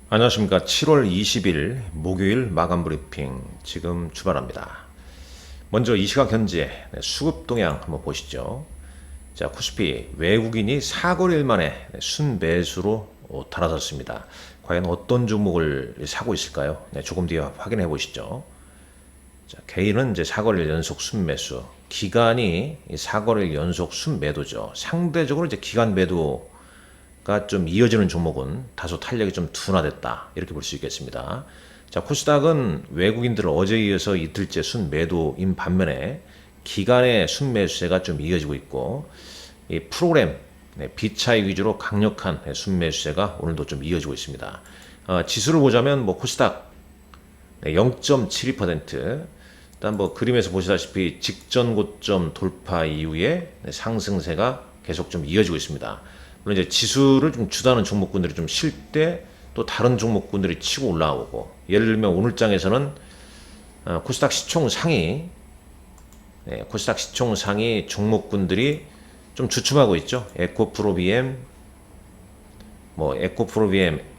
안녕하십니까. 7월 20일 목요일 마감 브리핑 지금 출발합니다. 먼저 이 시각 현재 수급 동향 한번 보시죠. 자, 코스피 외국인이 4거래일 만에 순매수로 달아섰습니다. 과연 어떤 종목을 사고 있을까요? 조금 뒤에 확인해 보시죠. 자, 개인은 이제 4거래일 연속 순매수, 기관이 4거래일 연속 순매도죠. 상대적으로 이제 기관 매도 좀 이어지는 종목은 다소 탄력이 좀 둔화됐다, 이렇게 볼 수 있겠습니다. 자, 코스닥은 외국인들 어제에 이어서 이틀째 순매도인 반면에 기관의 순매수세가 좀 이어지고 있고, 이 프로그램 비차익 위주로 강력한 순매수세가 오늘도 좀 이어지고 있습니다. 지수를 보자면 코스닥 0.72%, 일단 그림에서 보시다시피 직전 고점 돌파 이후에 상승세가 계속 좀 이어지고 있습니다. 물론 이제 지수를 좀 주도하는 종목군들이 좀 쉴 때 또 다른 종목군들이 치고 올라오고, 예를 들면 오늘 장에서는 코스닥 시총 상위 종목군들이 좀 주춤하고 있죠. 에코프로 BM,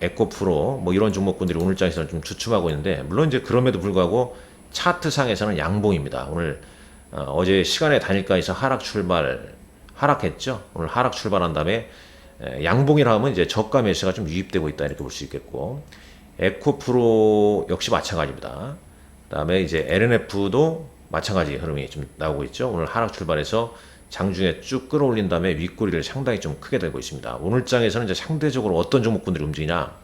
에코프로 이런 종목군들이 오늘 장에서는 좀 주춤하고 있는데, 물론 이제 그럼에도 불구하고 차트 상에서는 양봉입니다. 오늘 어제 시간의 단일가에서 하락했죠. 오늘 하락 출발한 다음에 양봉이라 하면 이제 저가 매수가 좀 유입되고 있다, 이렇게 볼 수 있겠고, 에코프로 역시 마찬가지입니다. 그다음에 이제 LNF도 마찬가지 흐름이 좀 나오고 있죠. 오늘 하락 출발해서 장중에 쭉 끌어올린 다음에 윗꼬리를 상당히 좀 크게 들고 있습니다. 오늘 장에서는 이제 상대적으로 어떤 종목군들이 움직이냐,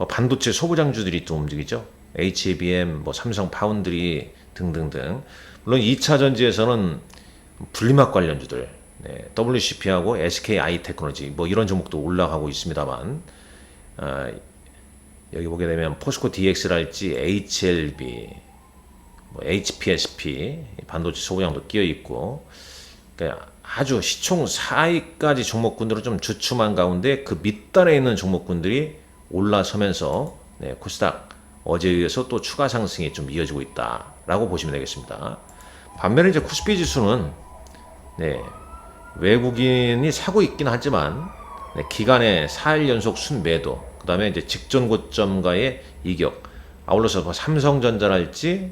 반도체 소부장주들이 또 움직이죠. HBM, 삼성 파운드리 등등등. 물론 2차 전지에서는 분리막 관련주들, WCP하고 SKI 테크놀로지 이런 종목도 올라가고 있습니다만, 여기 보게 되면 포스코 DX랄지 HLB, HPSP 반도체 소부장도 끼어 있고, 그러니까 아주 시총 4위까지 종목군들은 좀 주춤한 가운데 그 밑단에 있는 종목군들이 올라서면서 코스닥 어제에 의해서 또 추가 상승이 좀 이어지고 있다라고 보시면 되겠습니다. 반면에 이제 코스피 지수는 외국인이 사고 있긴 하지만 기간의 4일 연속 순매도, 그 다음에 이제 직전 고점과의 이격, 아울러서 삼성전자랄지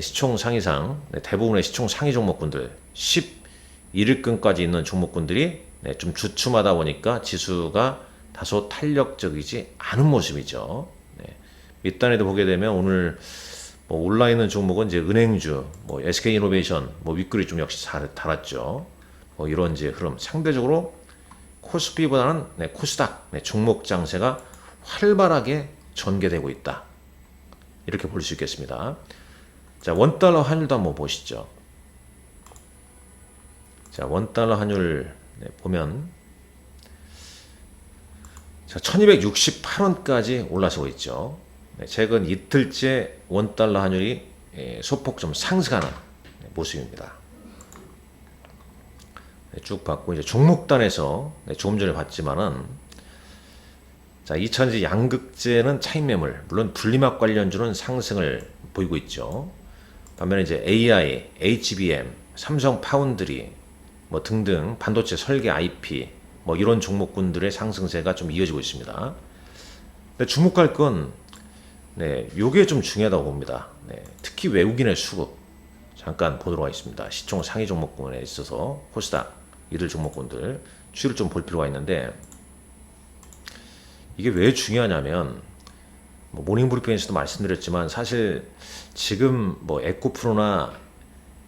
시총 상위상 대부분의 시총 상위 종목군들 11일근까지 있는 종목군들이 좀 주춤하다 보니까 지수가 다소 탄력적이지 않은 모습이죠. 밑단에도 보게 되면 오늘 올라있는 종목은 이제 은행주, SK이노베이션, 윗줄이 좀 역시 달았죠. 이런 이제 흐름, 상대적으로 코스피보다는 코스닥 종목 장세가 활발하게 전개되고 있다, 이렇게 볼 수 있겠습니다. 자, 원달러 환율도 한번 보시죠. 자, 원달러 환율 보면 1268원까지 올라서고 있죠. 최근 이틀째 원달러 환율이 소폭 좀 상승하는 모습입니다. 쭉 봤고, 이제 종목단에서 조금 전에 봤지만은, 자, 2차전지 양극재는 차익 매물, 물론 분리막 관련주는 상승을 보이고 있죠. 반면에 이제 AI, HBM, 삼성 파운드리 등등 반도체 설계 IP 이런 종목군들의 상승세가 좀 이어지고 있습니다. 근데 주목할 건 요게 좀 중요하다고 봅니다. 특히 외국인의 수급 잠깐 보도록 하겠습니다. 시총 상위 종목군에 있어서 코스닥 이들 종목군들 추이를 좀 볼 필요가 있는데, 이게 왜 중요하냐면 모닝 브리핑에서도 말씀드렸지만, 사실 지금 에코프로나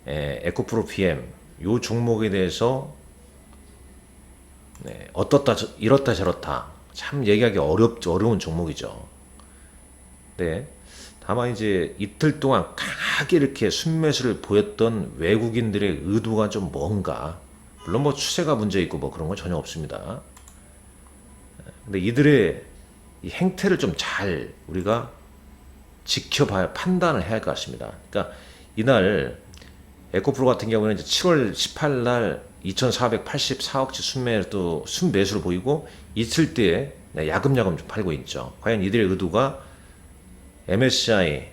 에코프로 PM 요 종목에 대해서 어떻다 이렇다 저렇다 참 얘기하기 어려운 종목이죠. 다만 이제 이틀 동안 강하게 이렇게 순매수를 보였던 외국인들의 의도가 좀 뭔가, 물론 추세가 문제 있고 그런 건 전혀 없습니다. 근데 이들의 이 행태를 좀 잘 우리가 지켜봐야 판단을 해야 할 것 같습니다. 그러니까 이날 에코프로 같은 경우는 이제 7월 18일 날 2,484억치 순매수를 보이고, 이틀 뒤에 야금야금 좀 팔고 있죠. 과연 이들의 의도가 MSCI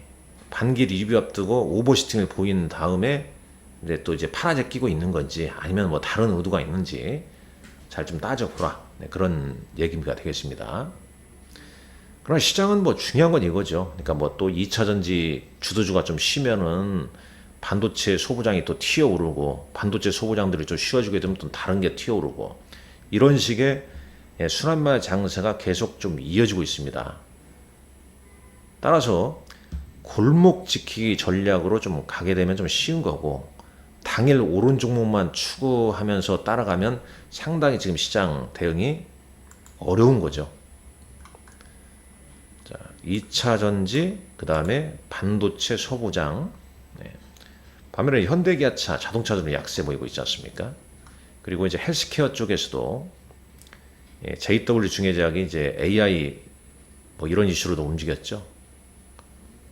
반기 리뷰 앞두고 오버시팅을 보인 다음에 또 이제 파라제 끼고 있는 건지, 아니면 다른 의도가 있는지 잘 좀 따져보라, 그런 얘기가 되겠습니다. 그러나 시장은 뭐 중요한 건 이거죠. 그러니까 뭐 또 2차 전지 주도주가 좀 쉬면은 반도체 소부장이 또 튀어오르고 반도체 소부장들이 좀 쉬어지게 되면 또 다른 게 튀어오르고 이런 식의 순환마 장세가 계속 좀 이어지고 있습니다. 따라서 골목 지키기 전략으로 좀 가게 되면 좀 쉬운 거고 당일 오른 종목만 추구하면서 따라가면 상당히 지금 시장 대응이 어려운 거죠. 자, 2차 전지, 그 다음에 반도체 소부장. 네. 반면에 현대기아차, 자동차들은 약세 보이고 있지 않습니까? 그리고 이제 헬스케어 쪽에서도 JW 중해제약이 이제 AI 뭐 이런 이슈로도 움직였죠.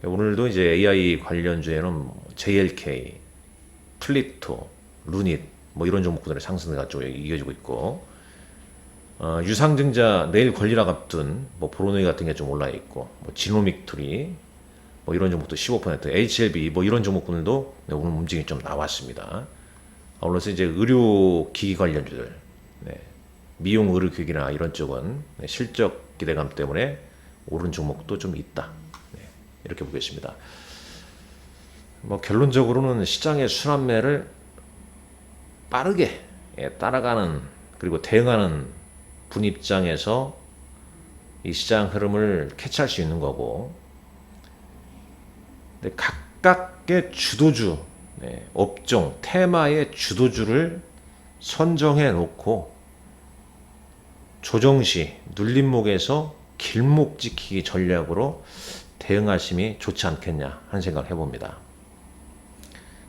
오늘도 이제 AI 관련주에는 JLK, 플리토, 루닛 뭐 이런 종목들의 상승세가 좀 이어지고 있고 유상증자 내일 권리락 앞둔 뭐 브로노이 같은 게 좀 올라 있고 뭐 지노믹트리 뭐 이런 종목도 15%, HLB 뭐 이런 종목들도 오늘 움직임이 좀 나왔습니다. 아울러서 이제 의료기기 관련주들, 미용 의료기기나 이런 쪽은 실적 기대감 때문에 오른 종목도 좀 있다. 이렇게 보겠습니다. 뭐 결론적으로는 시장의 순환매를 빠르게 따라가는 그리고 대응하는 분 입장에서 이 시장 흐름을 캐치할 수 있는 거고, 근데 각각의 주도주, 업종, 테마의 주도주를 선정해 놓고 조정시 눌림목에서 길목 지키기 전략으로 대응하심이 좋지 않겠냐 하는 생각을 해봅니다.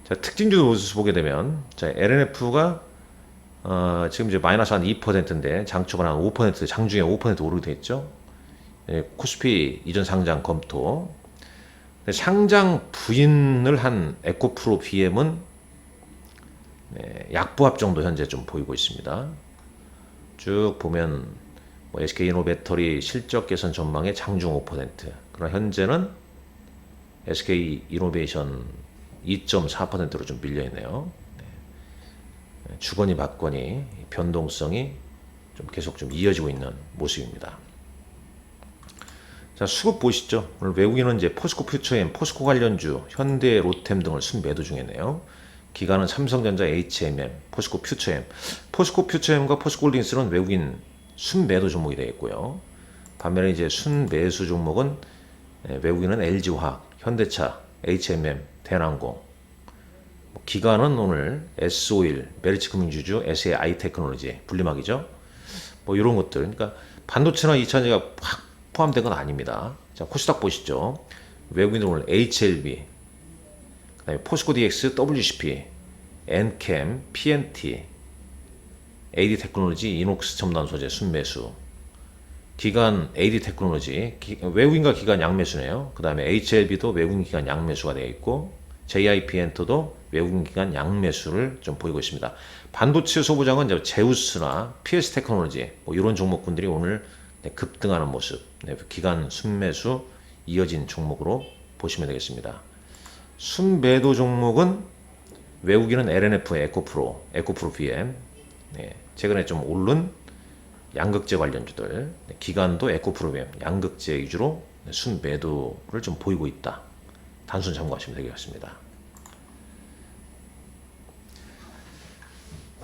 자, 특징주 모습 보게 되면 자, LNF가 지금 이제 마이너스 한 2%인데 장초반 한 5%, 장중에 5% 오르게 됐죠. 코스피 이전 상장 검토. 상장 부인을 한 에코프로 BM은 약보합 정도 현재 좀 보이고 있습니다. 쭉 보면 뭐 SK이노배터리 실적 개선 전망에 장중 5%. 그러나 현재는 SK이노베이션 2.4%로 좀 밀려 있네요. 주거니 받거니 변동성이 좀 계속 좀 이어지고 있는 모습입니다. 자, 수급 보시죠. 오늘 외국인은 이제 포스코 퓨처엠, 포스코 관련주, 현대, 로템 등을 순매도 중이네요. 기관은 삼성전자, HMM, 포스코 퓨처엠. 포스코 퓨처엠과 포스코홀딩스는 외국인 순매도 종목이 되겠고요. 반면에 이제 순매수 종목은 외국인은 LG화학, 현대차, HMM, 대한항공. 기관은 오늘 S-오일, 메리츠금융주주, SAI테크놀로지, 분리막이죠. 뭐 이런 것들. 그러니까 반도체나 2차전지가 확 포함된 건 아닙니다. 자, 코스닥 보시죠. 외국인은 오늘 HLB, 그다음에 포스코 DX, WCP, 엔캠, PNT, AD테크놀로지, 이녹스 첨단 소재 순매수. 기관 AD테크놀로지, 외국인과 기관 양매수네요. 그 다음에 HLB도 외국인 기관 양매수가 되어 있고 JIP엔터도 외국인 기관 양매수를 좀 보이고 있습니다. 반도체 소부장은 이제 제우스나 PS테크놀로지 뭐 이런 종목군들이 오늘 급등하는 모습, 기관 순매수 이어진 종목으로 보시면 되겠습니다. 순매도 종목은 외국인은 LNF, 에코프로 BM, 최근에 좀 오른 양극재 관련주들, 기관도 에코프로 BM, 양극재 위주로 순매도를 좀 보이고 있다. 단순 참고하시면 되겠습니다.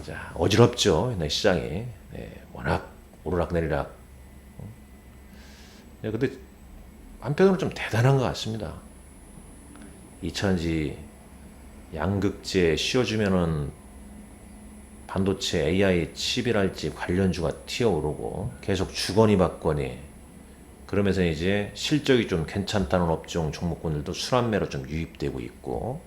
자, 어지럽죠, 시장이. 워낙 오르락내리락. 근데 한편으로 좀 대단한 것 같습니다. 2차전지 양극재 씌워주면은 반도체 AI 칩이랄지 관련주가 튀어오르고 계속 주거니 받거니 그러면서 이제 실적이 좀 괜찮다는 업종 종목군들도 순환매로 좀 유입되고 있고,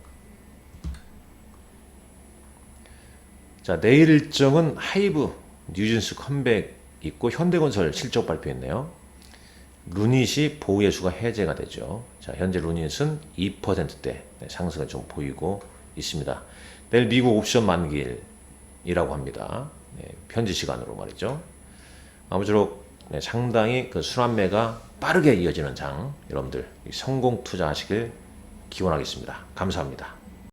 자, 내일 일정은 하이브 뉴진스 컴백 있고 현대건설 실적 발표했네요. 루닛이 보유예수가 해제가 되죠. 자, 현재 루닛은 2%대 상승을 좀 보이고 있습니다. 내일 미국 옵션 만기일이라고 합니다. 현지 시간으로 말이죠. 아무쪼록 상당히 그 순환매가 빠르게 이어지는 장, 여러분들 성공 투자하시길 기원하겠습니다. 감사합니다.